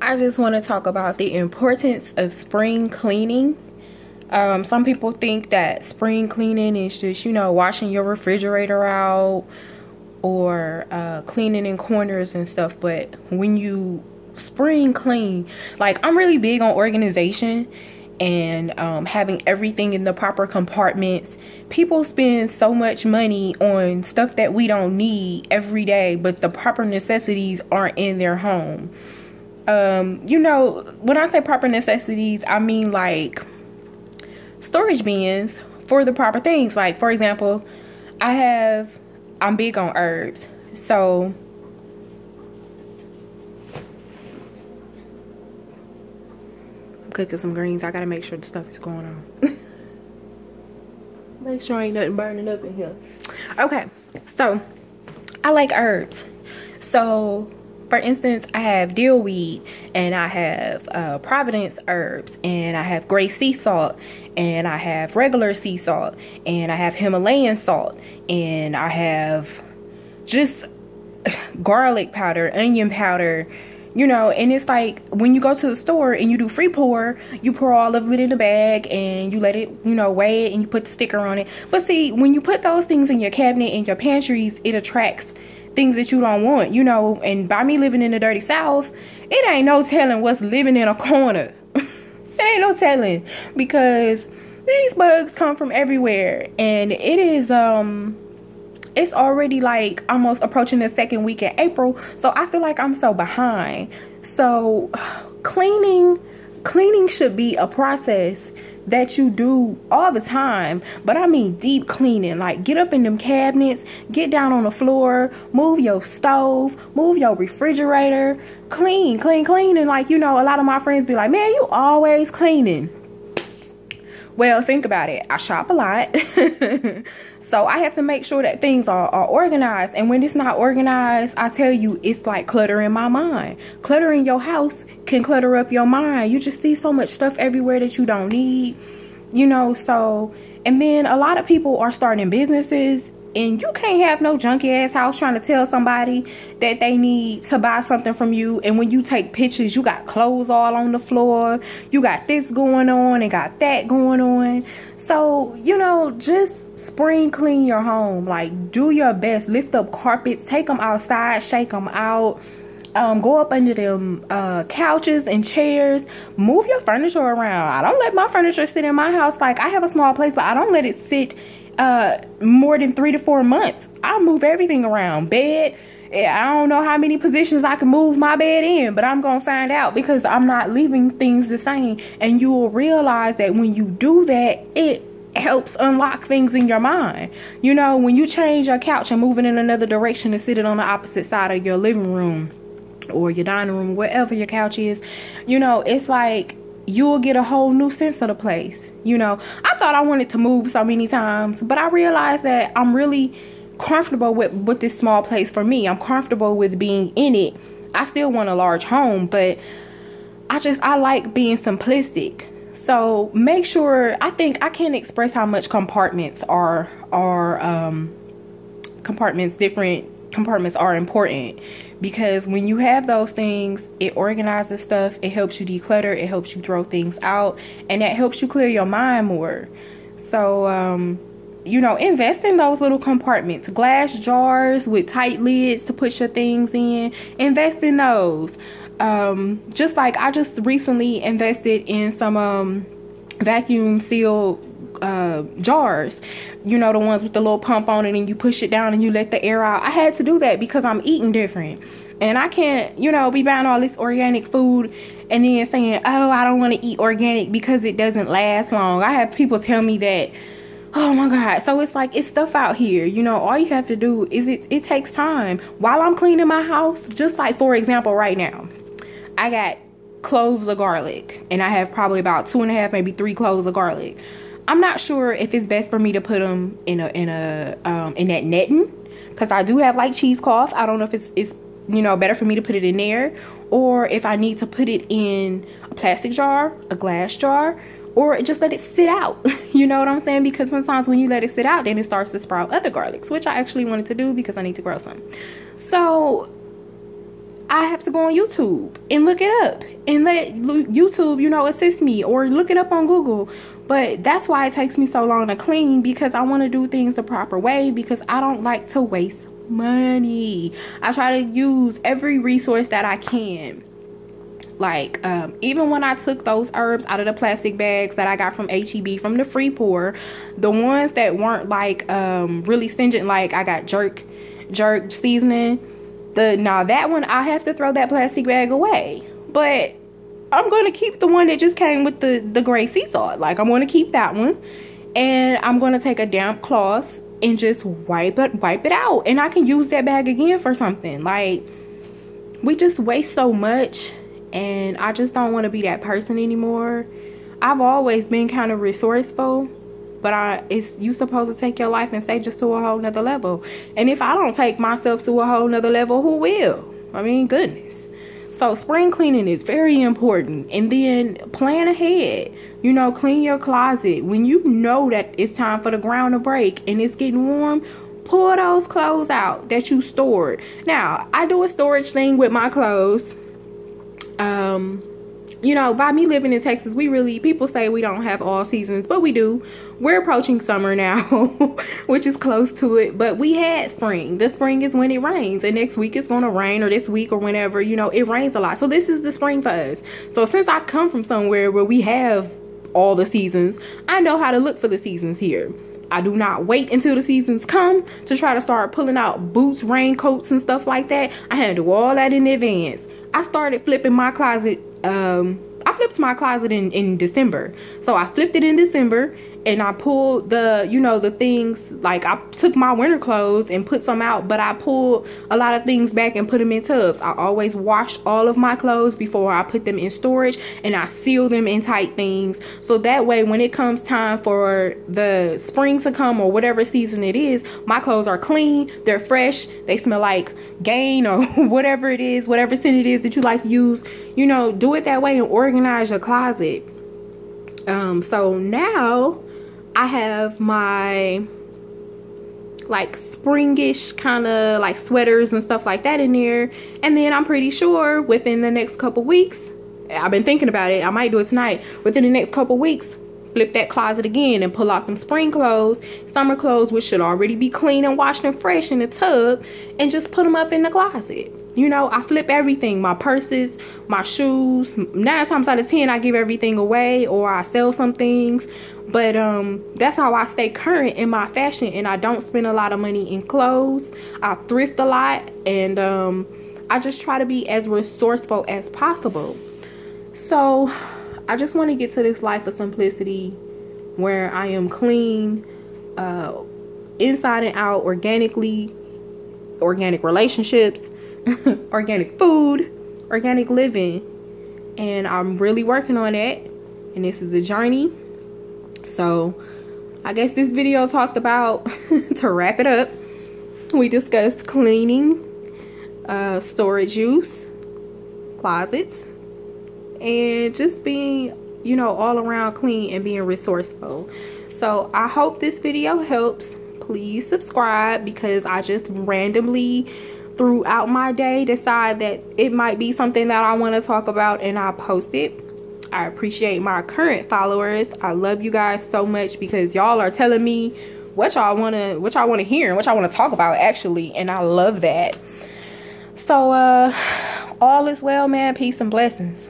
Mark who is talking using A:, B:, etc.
A: I just want to talk about the importance of spring cleaning. Some people think that spring cleaning is just, you know, washing your refrigerator out or cleaning in corners and stuff. But when you spring clean, like, I'm really big on organization and having everything in the proper compartments. People spend so much money on stuff that we don't need every day, but the proper necessities aren't in their home. You know, when I say proper necessities, I mean like storage bins for the proper things. Like, for example, I'm big on herbs. So I'm cooking some greens. I gotta make sure the stuff is going on. Make sure ain't nothing burning up in here. Okay, so I like herbs. So for instance, I have dillweed, and I have Providence herbs, and I have gray sea salt, and I have regular sea salt, and I have Himalayan salt, and I have just garlic powder, onion powder, you know. And it's like, when you go to the store and you do free pour, you pour all of it in a bag and you let it, you know, weigh it, and you put the sticker on it. But see, when you put those things in your cabinet, in your pantries, it attracts things that you don't want, you know. And by me living in the dirty South, it ain't no telling what's living in a corner. It ain't no telling, because these bugs come from everywhere. And it is it's already like almost approaching the second week in April, so I feel like I'm so behind. So cleaning should be a process that you do all the time. But I mean deep cleaning. Like, get up in them cabinets, get down on the floor, move your stove, move your refrigerator, clean. And like, you know, a lot of my friends be like, man, you always cleaning. Well, think about it. I shop a lot. So I have to make sure that things are organized. And when it's not organized, I tell you, it's like cluttering my mind. Cluttering your house can clutter up your mind. You just see so much stuff everywhere that you don't need, you know. So, and then a lot of people are starting businesses, and you can't have no junky ass house trying to tell somebody that they need to buy something from you. And when you take pictures, you got clothes all on the floor. You got this going on and got that going on. So, you know, just spring clean your home. Like, do your best. Lift up carpets. Take them outside. Shake them out. Go up under them couches and chairs. Move your furniture around. I don't let my furniture sit in my house. Like, I have a small place, but I don't let it sit more than 3 to 4 months. I move everything around. Bed, I don't know how many positions I can move my bed in, but I'm gonna find out, because I'm not leaving things the same. And you will realize that when you do that, it helps unlock things in your mind. You know, when you change your couch and move it in another direction and sit it on the opposite side of your living room or your dining room, wherever your couch is, you know, it's like you'll get a whole new sense of the place. You know, I thought I wanted to move so many times, but I realized that I'm really comfortable with this small place for me. I'm comfortable with being in it. I still want a large home, but I like being simplistic. So make sure, I think I can't express how much different compartments are important, because when you have those things, it organizes stuff, it helps you declutter, it helps you throw things out, and that helps you clear your mind more. So you know, invest in those little compartments. Glass jars with tight lids to put your things in. Invest in those. Just like I just recently invested in some vacuum sealed jars, you know, the ones with the little pump on it, and you push it down and you let the air out. I had to do that because I'm eating different, and I can't, you know, be buying all this organic food and then saying, oh, I don't want to eat organic because it doesn't last long. I have people tell me that. Oh my God. So it's like, it's stuff out here, you know. All you have to do is it takes time. While I'm cleaning my house, just like, for example, right now, I got cloves of garlic, and I have probably about 2.5, maybe 3 cloves of garlic. I'm not sure if it's best for me to put them in that netting, because I do have like cheesecloth. I don't know if it's you know, better for me to put it in there, or if I need to put it in a plastic jar, a glass jar, or just let it sit out. You know what I'm saying? Because sometimes when you let it sit out, then it starts to sprout other garlics, which I actually wanted to do because I need to grow some. So I have to go on YouTube and look it up and let YouTube, you know, assist me, or look it up on Google. But that's why it takes me so long to clean, because I want to do things the proper way, because I don't like to waste money. I try to use every resource that I can. Like, even when I took those herbs out of the plastic bags that I got from HEB, from the free pour, the ones that weren't like really stringent, like I got jerk seasoning, now that one I have to throw that plastic bag away. But I'm going to keep the one that just came with the gray sea salt. Like, I'm going to keep that one, and I'm going to take a damp cloth and just wipe it out, and I can use that bag again for something. Like, we just waste so much, and I just don't want to be that person anymore. I've always been kind of resourceful, but you supposed to take your life and say just to a whole nother level. And if I don't take myself to a whole nother level, who will? I mean, goodness. So spring cleaning is very important. And then plan ahead. You know, clean your closet. When you know that it's time for the ground to break and it's getting warm, pull those clothes out that you stored. Now, I do a storage thing with my clothes. You know, by me living in Texas, people say we don't have all seasons, but we do. We're approaching summer now, which is close to it, but we had spring. The spring is when it rains, and next week it's going to rain, or this week or whenever, you know, it rains a lot. So this is the spring for us. So since I come from somewhere where we have all the seasons, I know how to look for the seasons here. I do not wait until the seasons come to try to start pulling out boots, raincoats, and stuff like that. I handle all that in advance. I started flipping my closet. I flipped my closet in December. So I flipped it in December, and I pulled the things, like I took my winter clothes and put some out, but I pulled a lot of things back and put them in tubs. I always wash all of my clothes before I put them in storage, and I seal them in tight things. So that way, when it comes time for the spring to come, or whatever season it is, my clothes are clean, they're fresh, they smell like Gain or whatever it is, whatever scent it is that you like to use. You know, do it that way and organize your closet. So now I have my like springish kind of like sweaters and stuff like that in there, and then I'm pretty sure within the next couple weeks, I've been thinking about it, I might do it tonight, within the next couple weeks, flip that closet again and pull out them spring clothes, summer clothes, which should already be clean and washed and fresh in the tub, and just put them up in the closet. You know, I flip everything, my purses, my shoes. 9 times out of 10, I give everything away, or I sell some things. But that's how I stay current in my fashion, and I don't spend a lot of money in clothes. I thrift a lot, and I just try to be as resourceful as possible. So I just want to get to this life of simplicity where I am clean, inside and out, organically, organic relationships, organic food, organic living. And I'm really working on that, and this is a journey. So I guess this video talked about, to wrap it up, we discussed cleaning, storage use, closets, and just being, you know, all around clean and being resourceful. So I hope this video helps. Please subscribe, because I just randomly throughout my day decide that it might be something that I want to talk about, and I post it. I appreciate my current followers. I love you guys so much, because y'all are telling me what y'all want to hear and what y'all want to talk about, actually, and I love that. So all is well, man. Peace and blessings.